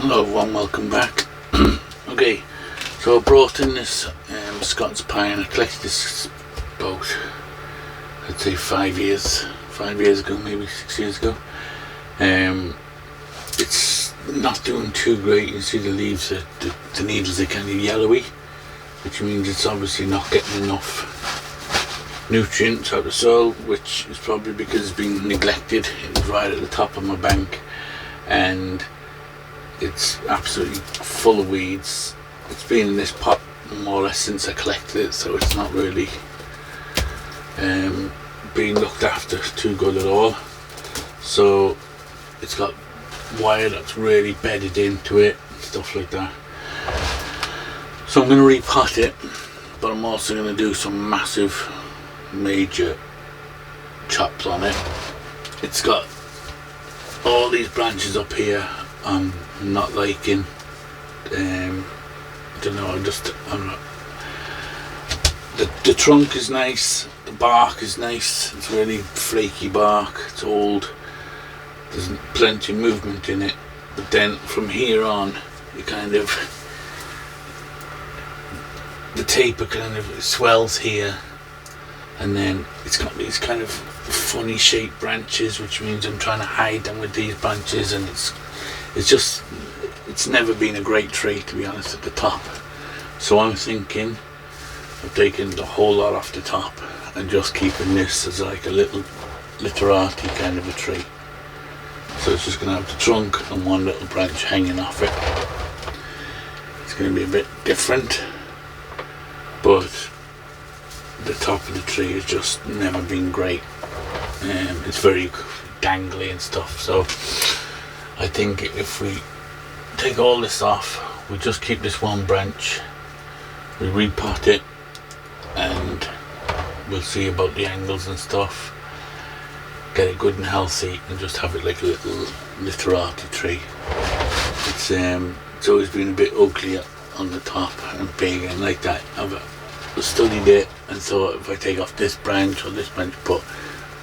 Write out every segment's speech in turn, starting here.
Hello everyone, welcome back. Okay, so I brought in this Scots pine. I collected this about, I'd say 5 years ago, maybe 6 years ago. It's not doing too great. You see the leaves, the needles are kind of yellowy, which means it's obviously not getting enough nutrients out of the soil, which is probably because it's been neglected. It was right at the top of my bank and it's absolutely full of weeds. It's been in this pot more or less since I collected it, so it's not really being looked after too good at all. So it's got wire that's really bedded into it, stuff like that. So I'm going to repot it, but I'm also going to do some massive major chops on it. It's got all these branches up here I'm not liking. I don't know, I'm not. The trunk is nice, the bark is nice, it's really flaky bark, it's old, there's plenty of movement in it, but then from here on you kind of, the taper kind of swells here, and then it's got these kind of funny shaped branches, which means I'm trying to hide them with these branches, and it's never been a great tree, to be honest, at the top. So I'm thinking of taking the whole lot off the top and just keeping this as like a little literati kind of a tree. So it's just going to have the trunk and one little branch hanging off it. It's going to be a bit different, but the top of the tree has just never been great. It's very dangly and stuff, so I think if we take all this off, we just keep this one branch, we repot it, and we'll see about the angles and stuff, get it good and healthy, and just have it like a little literati tree. It's always been a bit ugly on the top and big and like that. I've studied it and thought if I take off this branch or this branch, but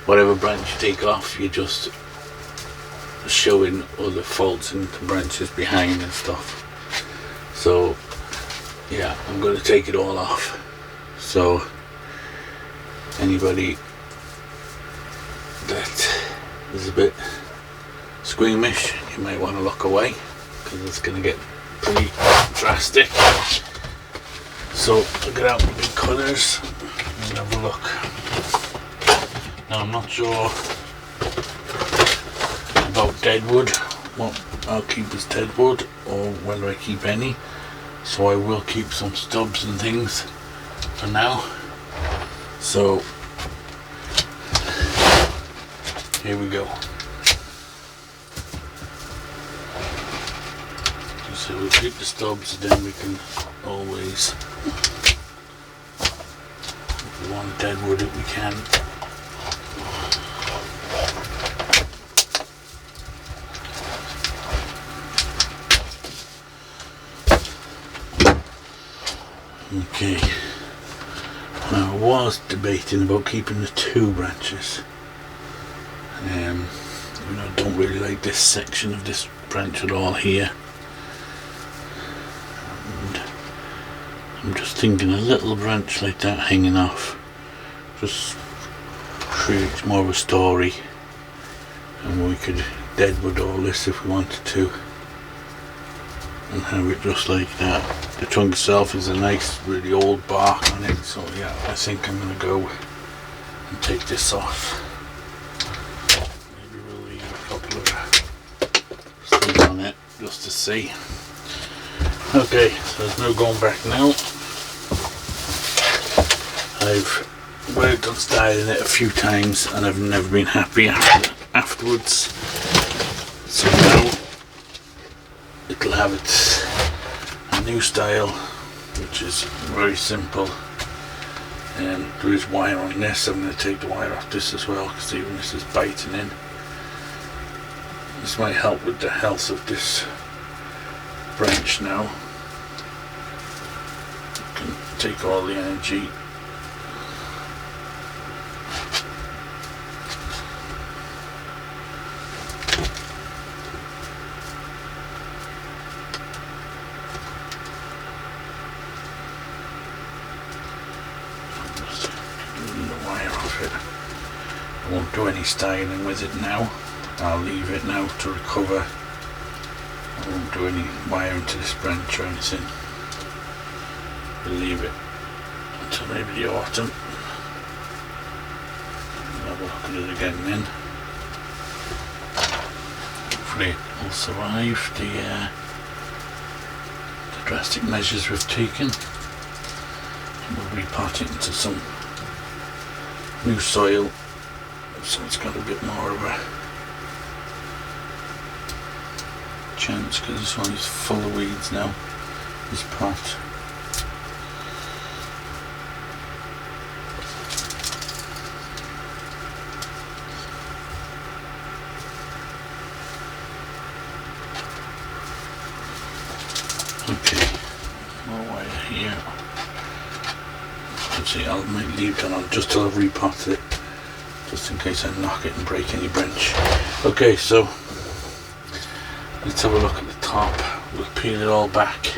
whatever branch you take off, you're just showing all the faults in the branches behind and stuff. So yeah, I'm going to take it all off. So anybody that is a bit squeamish, you might want to look away, because it's going to get pretty drastic. So I'll get out the cutters and have a look. Now I'm not sure about deadwood, what I'll keep as deadwood or whether I keep any, so I will keep some stubs and things for now. So here we go. So we'll keep the stubs, then we can always, if we want deadwood it we can. Okay, now I was debating about keeping the two branches. I don't really like this section of this branch at all here. And I'm just thinking a little branch like that hanging off just creates more of a story, and we could deadwood all this if we wanted to and have it just like that. The trunk itself is a nice really old bark on it, so yeah, I think I'm going to go and take this off. Maybe we'll leave a couple of things on it just to see. Okay, so there's no going back now. I've worked on styling it a few times and I've never been happy afterwards. So now it'll have a new style, which is very simple. And there is wire on this. I'm going to take the wire off this as well, because even this is biting in. This might help with the health of this branch now. You can take all the energy. do any styling with it now. I'll leave it now to recover. I won't do any wiring to this branch or anything. We'll leave it until maybe the autumn. I'll have a look at it again then. Hopefully it will survive the drastic measures we've taken. We'll repot it into some new soil so it's got a bit more of a chance, because this one is full of weeds now, this pot. Okay, more wire here. Let's see, I might leave that on just till I've repotted it, just in case I knock it and break any branch. Okay, so let's have a look at the top. We'll peel it all back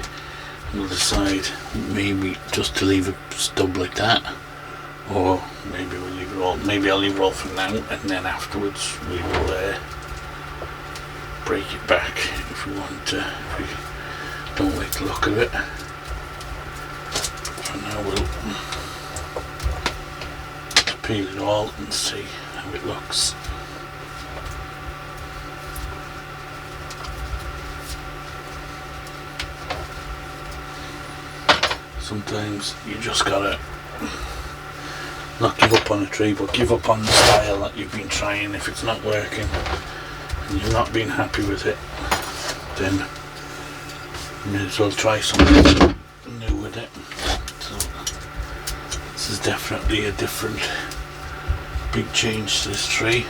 and we'll decide maybe just to leave a stub like that, or maybe we'll leave it all. Maybe I'll leave it all for now, and then afterwards we will break it back if we want to. If we don't like the look of it. For now we'll peel it all and see how it looks. Sometimes you just gotta not give up on a tree, but give up on the style that you've been trying. If it's not working and you've not been happy with it, then you may as well try something new with it. So this is definitely a different big change to this tree.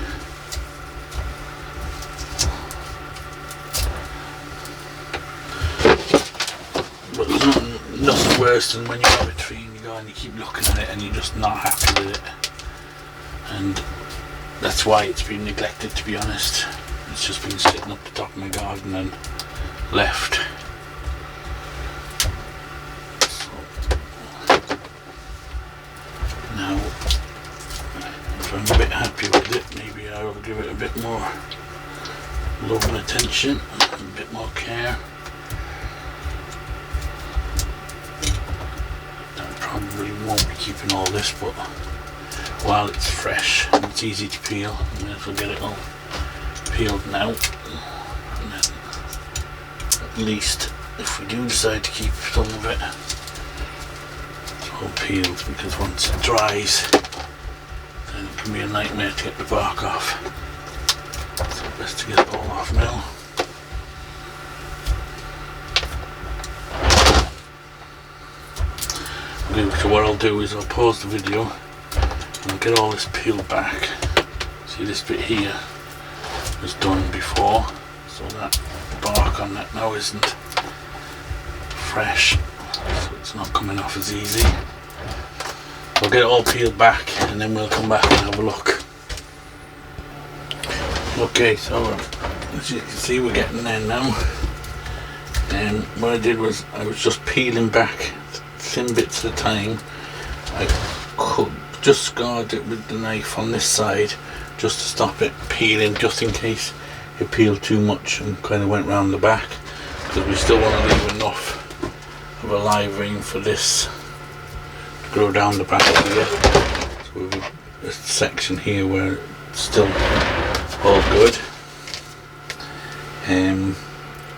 But there's nothing worse than when you have a tree and you go and you keep looking at it and you're just not happy with it. And that's why it's been neglected, to be honest. It's just been sitting up the top of my garden and left. Now, if I'm a bit happy with it, maybe I'll give it a bit more love and attention, a bit more care. I probably won't be keeping all this, but while it's fresh and it's easy to peel, I may as well get it all peeled now. And then at least if we do decide to keep some of it, all peeled, because once it dries then it can be a nightmare to get the bark off. So best to get it all off now. Okay, so what I'll do is I'll pause the video and I'll get all this peeled back. See, this bit here was done before, so that bark on that now isn't fresh, so it's not coming off as easy. I'll get it all peeled back and then we'll come back and have a look. Okay, so as you can see we're getting there now. And what I did was I was just peeling back thin bits at a time. I could just scarred it with the knife on this side just to stop it peeling, just in case it peeled too much and kind of went round the back, because we still want to leave enough of a live vein for this to grow down the back here. So we've got a section here where it's still all good.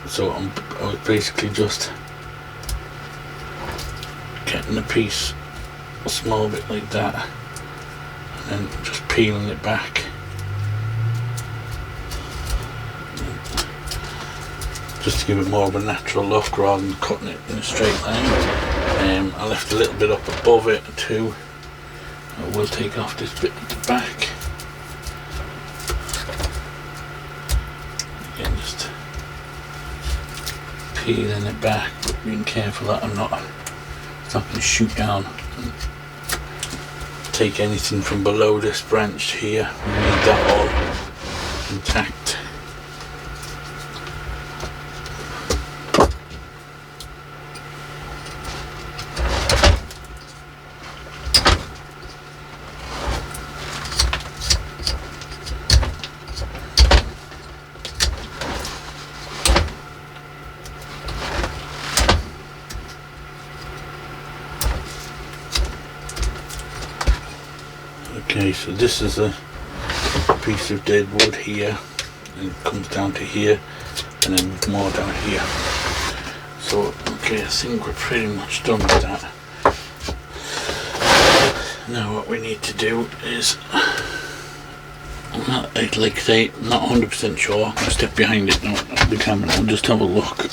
So I was basically just getting a piece, a small bit like that, and then just peeling it back. Just to give it more of a natural look rather than cutting it in a straight line. I left a little bit up above it too. I will take off this bit at the back. Again, just peeling it back, but being careful that it's not going to shoot down and take anything from below this branch here. We need that all intact. Okay, so this is a piece of dead wood here, and it comes down to here, and then more down here. So, okay, I think we're pretty much done with that. Now what we need to do is, I'd like to say, I'm not 100% sure. I'll step behind it now, the camera, and just have a look.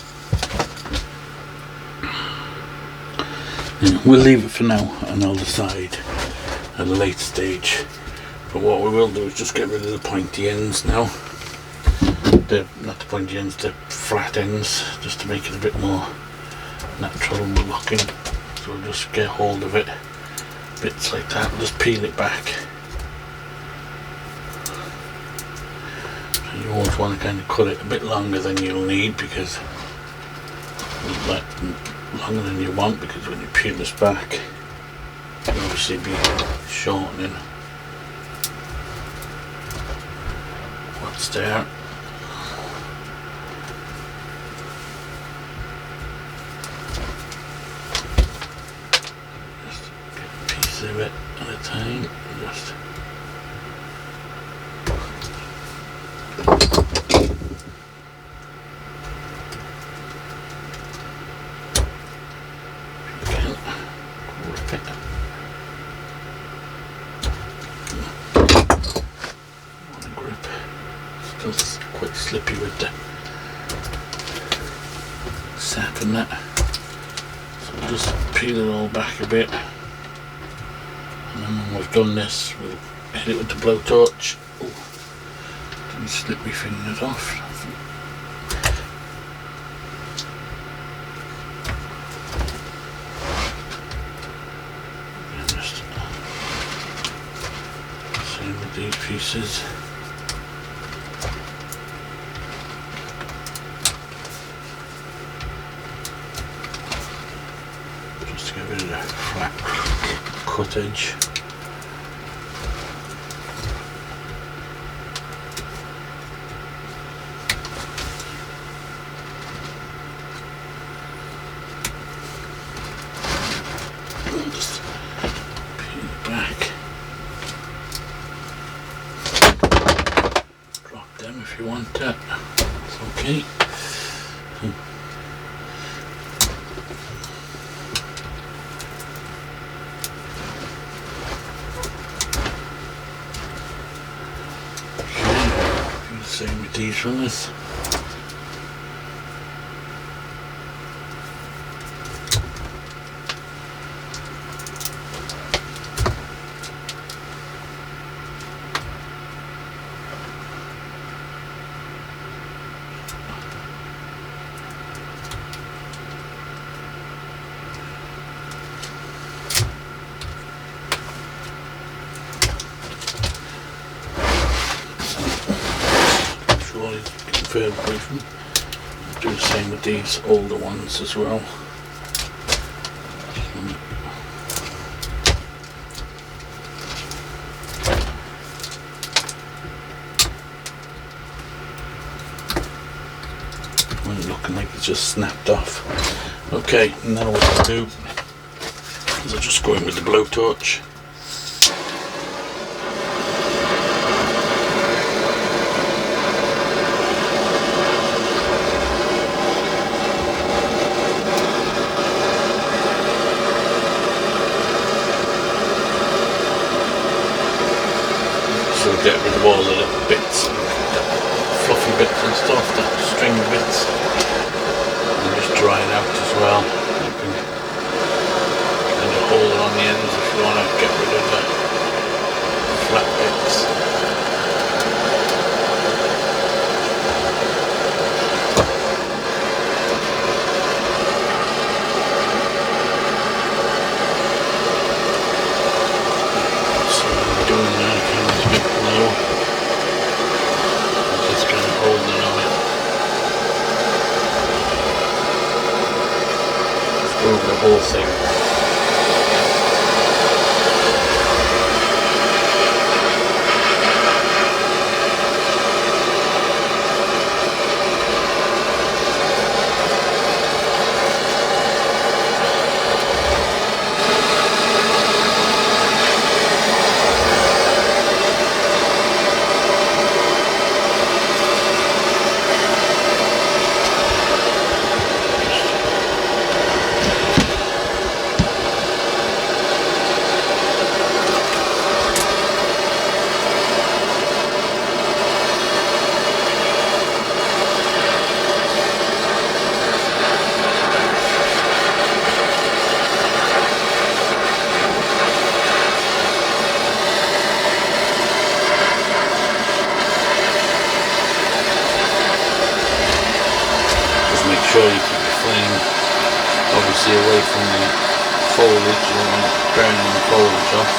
Yeah, we'll leave it for now, and I'll decide at a later stage. But what we will do is just get rid of the pointy ends now. Not the pointy ends, the flat ends, just to make it a bit more natural looking. So we'll just get hold of it, bits like that, and just peel it back. You always want to kind of cut it a bit longer than you'll need, because like longer than you want, because when you peel this back you'll obviously be shortening what's there. Just get a piece of it at a time, just quite slippy with the sap and that, so we'll just peel it all back a bit, and then when we've done this we'll hit it with the blowtorch. Didn't slip my fingers off. And just same with these pieces. To get rid of the flat cut edge. Just peel it back. Drop them if you want that. It's okay. Same with these runners. Further away from. Do the same with these older ones as well. Looking like it's just snapped off. Okay, now what I'll do is I'll just go in with the blowtorch. So get rid of all the little bits, the fluffy bits and stuff, the string bits, and just dry it out as well. You can kind of hold it on the ends if you want to get rid of the flat bits. The whole thing. sure you keep the flame obviously away from the foliage. You don't want it burning the foliage off.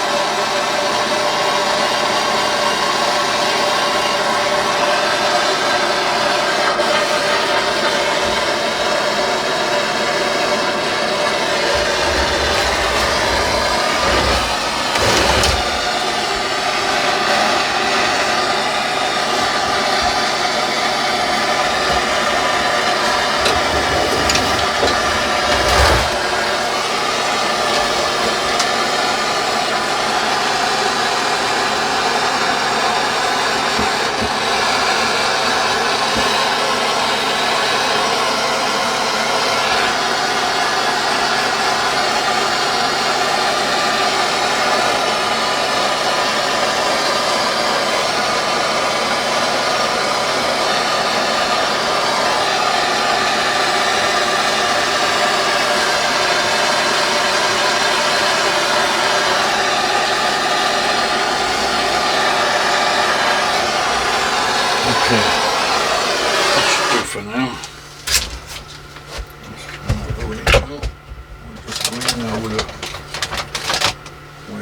That should do for now. Just come in now with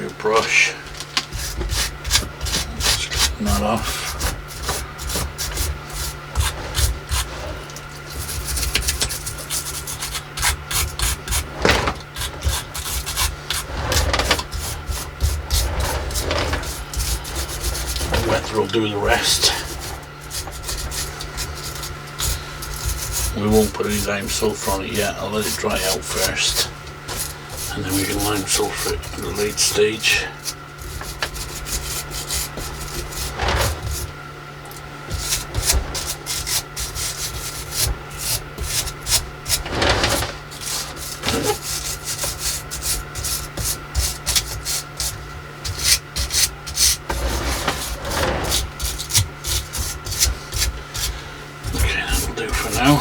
a brush. Just clean that off. The weather will do the rest. We won't put any lime sulphur on it yet. I'll let it dry out first, and then we can lime sulphur it at a late stage. Okay, that'll do for now.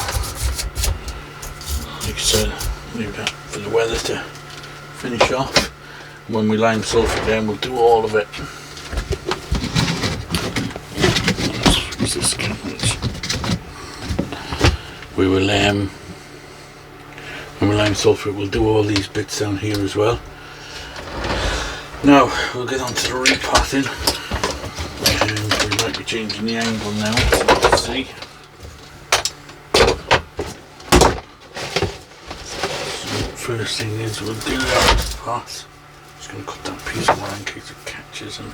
Like I said, leave that for the weather to finish off. When we lime sulphur down, we'll do all of it. We will when we lime sulphur, we'll do all these bits down here as well. Now we'll get on to the repotting, and we might be changing the angle now, so let's see. First thing is we'll do that pot. Just going to cut that piece more in case it catches and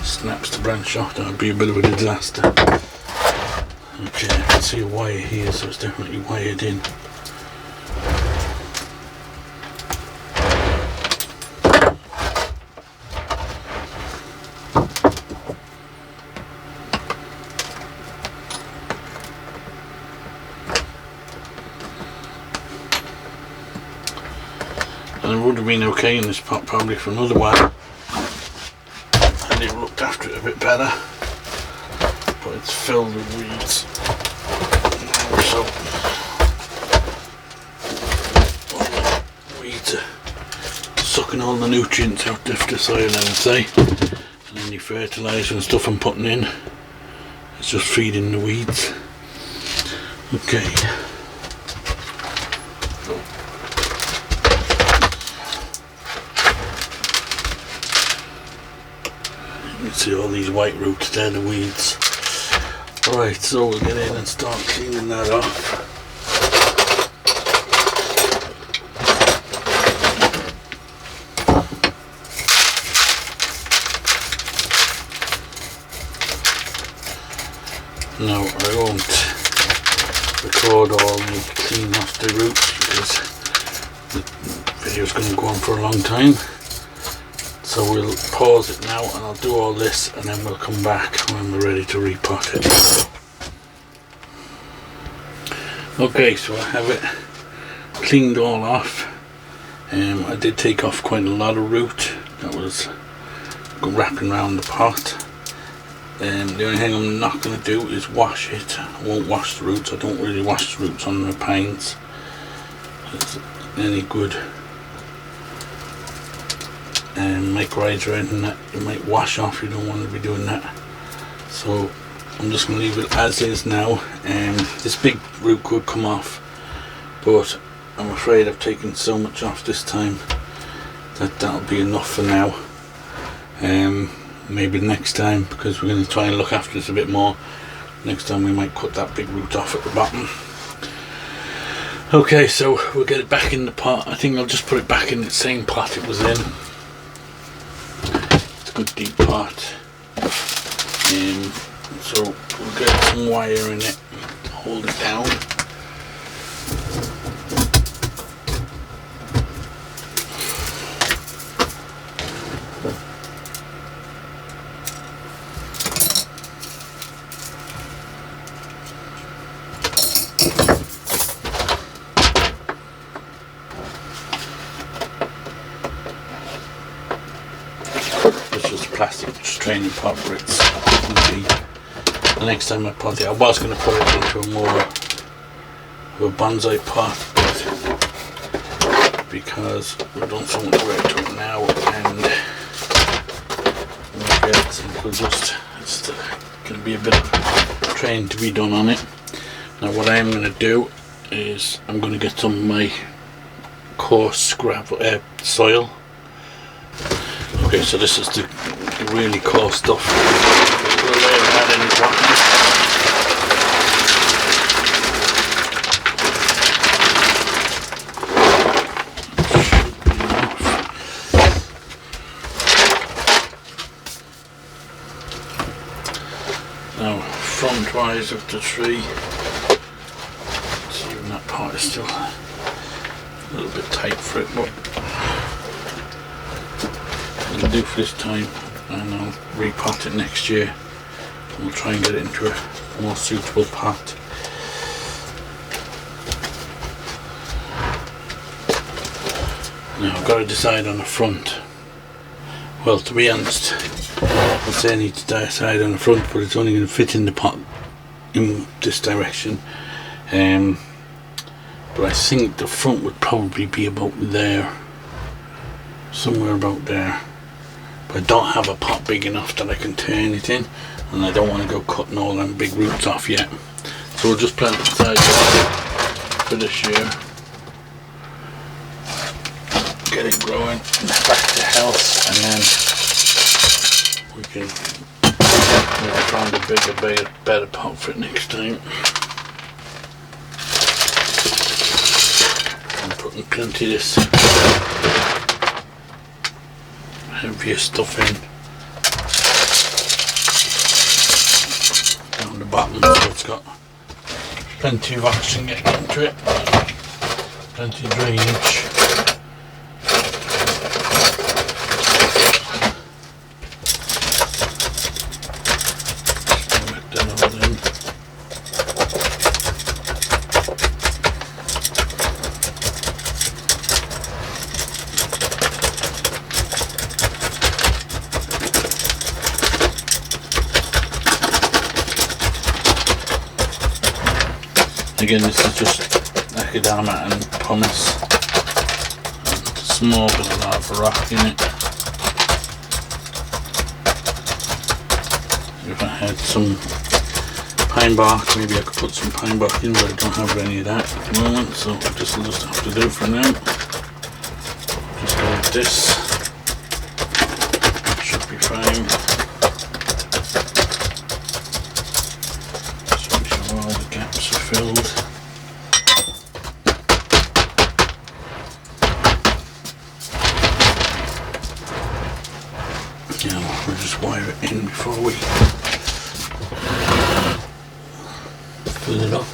snaps the branch off. That would be a bit of a disaster. Okay, I can see a wire here, so it's definitely wired in. And it would have been okay in this pot probably for another while, and it looked after it a bit better, but it's filled with weeds now, so all the weeds are sucking all the nutrients out of the soil, I would say, and any fertiliser and stuff I'm putting in is just feeding the weeds. Okay. You can see all these white roots there, the weeds. Alright, so we'll get in and start cleaning that off. No, I won't record all the clean off the roots because the video is going to go on for a long time. So we'll pause it now and I'll do all this and then we'll come back when we're ready to repot it. Okay, so I have it cleaned all off. I did take off quite a lot of root that was wrapping around the pot. The only thing I'm not going to do is wash it. I won't wash the roots. I don't really wash the roots on the pines. It's any good mycorrhiza or anything that you might wash off. You don't want to be doing that. So I'm just going to leave it as is now. This big root could come off but I'm afraid I've taken so much off this time that that'll be enough for now. Maybe next time, because we're going to try and look after this a bit more, next time we might cut that big root off at the bottom. Okay, so we'll get it back in the pot. I think I'll just put it back in the same pot it was in. It's a good deep pot. So we'll get some wire in it, hold it down. Plastic training pot where it's the next time I pot it, I was going to put it into a more of a bonsai pot, but because we've done so much work to it now and we'll get simple, just it's going to be a bit of training to be done on it. Now what I am going to do is I'm going to get some of my coarse gravel soil. Okay, so this is the really coarse stuff. We'll lay that in the bottom. Now, front wise of the tree. See, even that part is still a little bit tight for it, but it'll do for this time, and I'll repot it next year. We'll try and get it into a more suitable pot. Now I've got to decide on the front. Well, to be honest, I'd say I need to decide on the front, but it's only going to fit in the pot in this direction. But I think the front would probably be about there, somewhere about there. But I don't have a pot big enough that I can turn it in, and I don't want to go cutting all them big roots off yet. So we'll just plant it aside for this year. Get it growing back to health, and then we can maybe find a bigger, better pot for it next time. I'm putting plenty of this heavier stuff in down the bottom, so it's got plenty of oxygen getting into it, plenty of drainage. Again, this is just macadamia and pumice, and a small bit of lava rock in it. If I had some pine bark, maybe I could put some pine bark in, but I don't have any of that at the moment, so this will just have to do for now. Just go with this, should be fine. Just make sure all the gaps are filled. Now we'll just wire it in before we fill it up.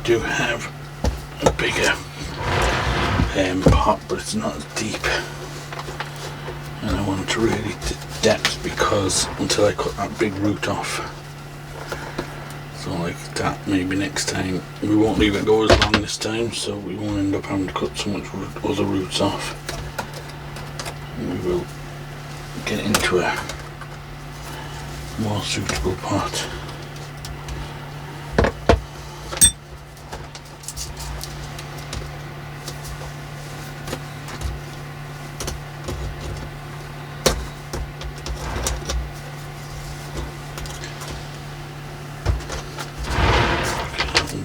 Do have a bigger pot, but it's not as deep, and I want to really depth because until I cut that big root off, so like that, maybe next time we won't leave it go as long this time, so we won't end up having to cut so much other roots off, and we will get into a more suitable pot.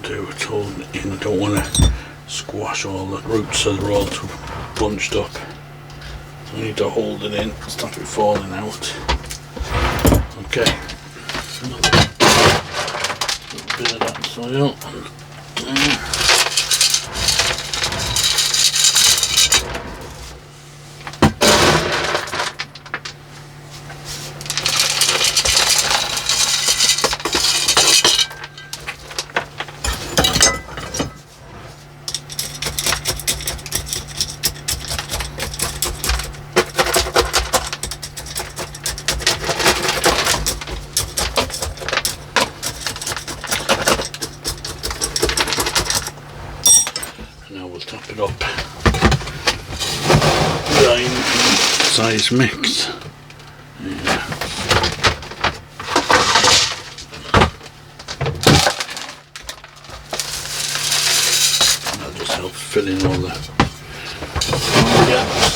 It's holding it in. I don't want to squash all the roots so they're all too bunched up. So I need to hold it in, stop it falling out. Okay, little bit of that soil. Top it up. Grind size mix. Yeah. That just helps fill in all the gaps.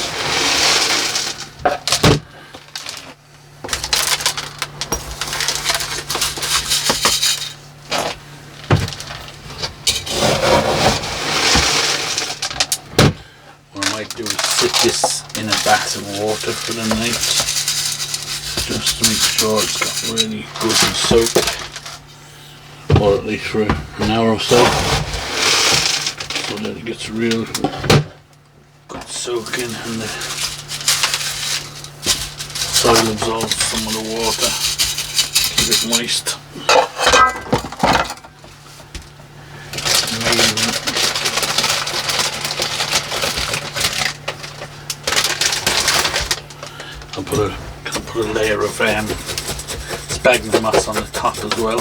Do is sit this in a bath of water for the night, just to make sure it's got really good and soaked, or at least for an hour or so, so that it gets real good soaking and the soil absorbs some of the water, keep it moist. I'll put a layer of sphagnum moss on the top as well.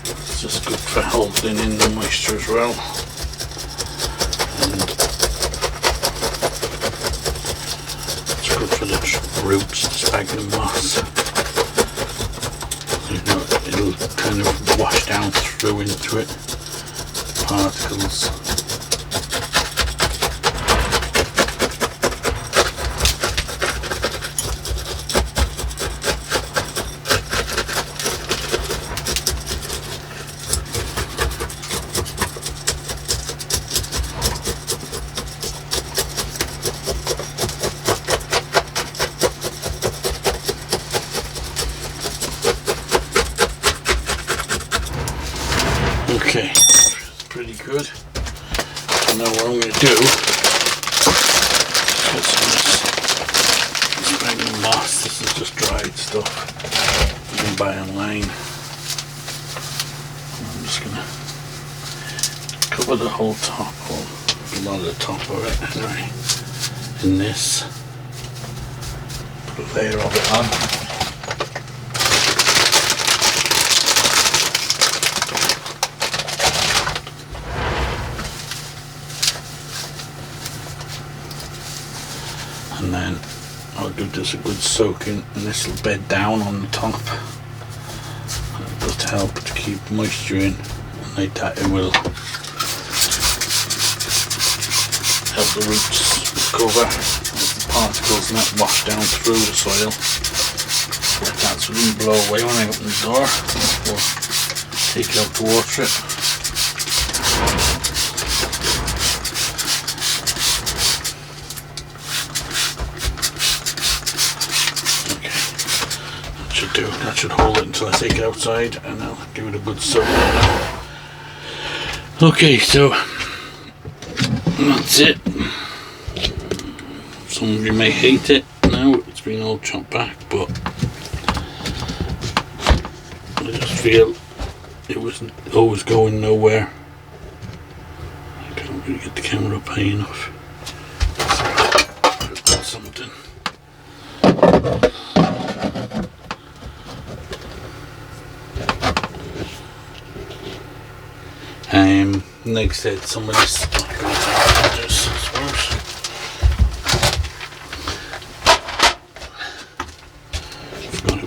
It's just good for holding in the moisture as well. And it's good for the roots, the sphagnum moss. You know, it'll kind of wash down through into it, particles. Okay, it's pretty good. So now what I'm going to do is put some of this sphagnum moss. This is just dried stuff you can buy online. I'm just going to cover the whole top, or a lot of the top of it anyway, in this. Put a layer of it on. And then I'll give this a good soaking, and this will bed down on the top. It'll just help to keep moisture in, and like that it will help the roots recover as the particles and that wash down through the soil. Like that, so it doesn't blow away when I open the door or take it out to water it. That should hold it until I take it outside, and I'll give it a good soak. Okay, so that's it. Some of you may hate it now, it's been all chopped back, but I just feel it wasn't always going nowhere. I can't really get the camera up high enough. Put something. Like I said, some of this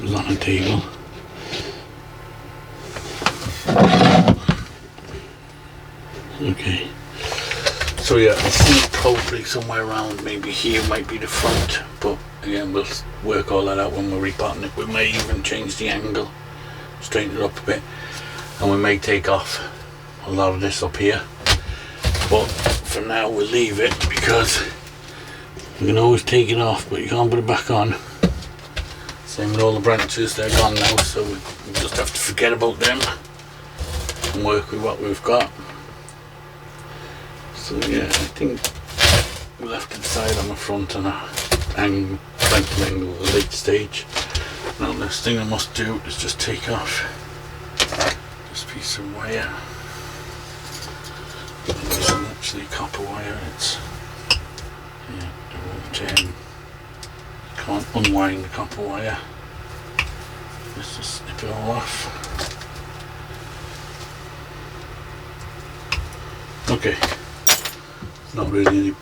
was on a table. Okay, so yeah, I think probably somewhere around maybe here might be the front, but again we'll work all that out when we're repotting it. We may even change the angle, straighten it up a bit, and we may take off a lot of this up here, but for now we'll leave it because you can always take it off but you can't put it back on. Same with all the branches, they're gone now, so we just have to forget about them and work with what we've got. So yeah, I think we'll have to decide on the front and a frontal angle at a late stage. Now the next thing I must do is just take off this piece of wire. This isn't actually copper wire, it's can't unwind the copper wire. Let's just snip it all off. Okay. Not really any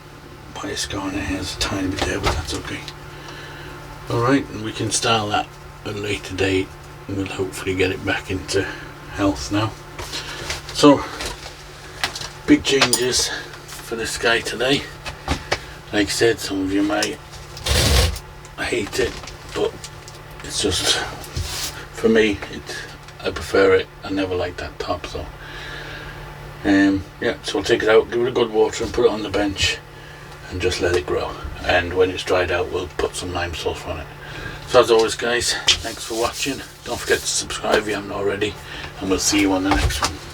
bias going there, there's a tiny bit there, but that's okay. Alright, and we can style that at a later date and we'll hopefully get it back into health now. So, big changes for this guy today. Like I said, some of you may hate it, but it's just, for me, I prefer it. I never liked that top, so yeah, so we'll take it out, give it a good water and put it on the bench and just let it grow, and when it's dried out we'll put some lime sulphur on it. So as always guys, thanks for watching, don't forget to subscribe if you haven't already, and we'll see you on the next one.